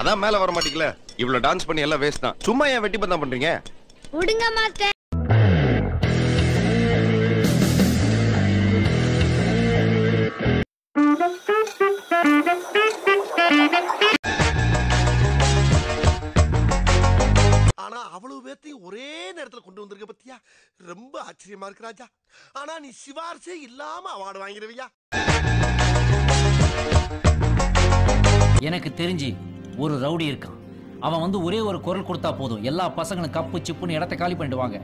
அதான் மேல வர மாட்டீங்களா? இவ்வளவு டான்ஸ் பண்ணி எல்லாம் வேஸ்ட் தான். சும்மா ஏன் வெட்டி பந்தம் பண்றீங்க? விடுங்க மாஸ்டர். ஆனா அவ்வளவு பேத்தையும் ஒரே நேரத்துல கொண்டு வந்திருக்க பத்தியா, ரொம்ப ஆச்சரியமா இருக்கு ராஜா. ஆனா நீ சிவார்சே இல்லாம அவார்டு வாங்கிடுவியா? எனக்கு தெரிஞ்சு ஒரு ரவுடி இருக்கான். அவன் வந்து ஒரே ஒரு குரல் கொடுத்தா போதும், எல்லா பசங்களும் கப்பு சிப்புன்னு இடத்தை காலி பண்ணிடுவாங்க.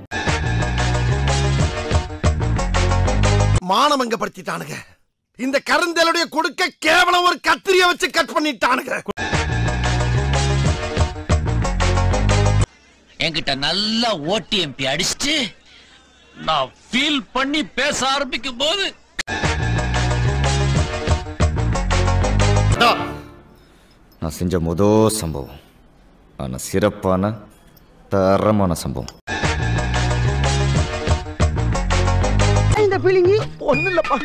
மானமங்கப்படுத்திட்டானுங்க. இந்த கருந்தலுடைய கொடுக்க கேவலம் ஒரு கத்திரிய வச்சு கட் பண்ணிட்டானுங்க. என்கிட்ட நல்லா ஓடிஎம்பி அடிச்சுட்டு நான் ஃபீல் பண்ணி பேச ஆரம்பிக்கும் போது நான் செஞ்ச முதல் சம்பவம், ஆனா சிறப்பான தரமான சம்பவம். இந்த பீலிங் ஒண்ணு இல்லப்பா.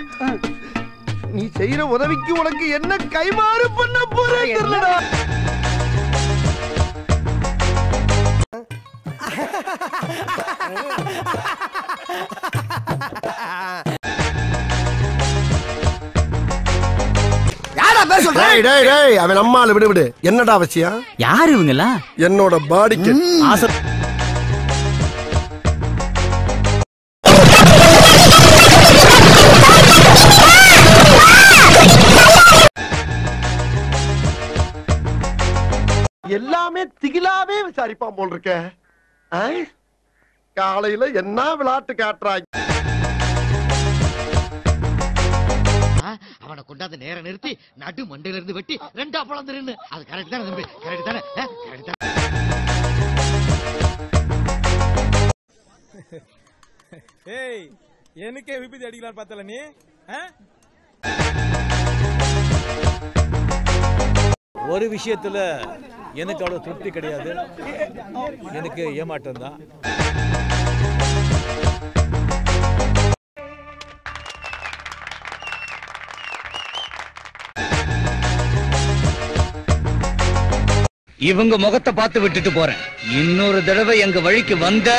நீ செய்யற உதவிக்கு உனக்கு என்ன கைமாறு பண்ண போறேங்கறடா. யாரா பேச சொல்ற? டேய் டேய் டேய், அவன் அம்மால விடு விடு. என்னடா அவசியம்? யாரு இவங்களா? என்னோட பாடிக்கு ஆசை. எல்லாமே திகிலாவே விசாரிப்பான் போல் இருக்க. காலையில என்ன விளையாட்டு காட்டுறாங்க. அவனை கொண்டாந்து நேர நிறுத்தி நடு மண்டையில இருந்து வெட்டி ரெண்டா பழந்துருன்னு. அது கரெக்ட் தானே தம்பி? கரெக்ட் தானே? கரெக்ட் தானே? ஏய், எனக்கே விபத்து அடிக்கலாம் பார்த்தல நீ. ஒரு விஷயத்துல எனக்கு அவ்வளவு திருப்தி கிடையாது. எனக்கு ஏமாற்றம் தான். இவங்க முகத்தை பார்த்து விட்டுட்டு போறேன். இன்னொரு தடவை எங்க வழிக்கு வந்த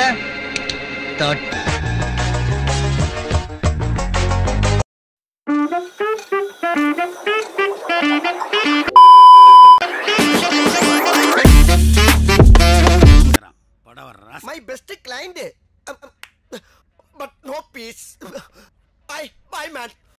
My best client, but no peace.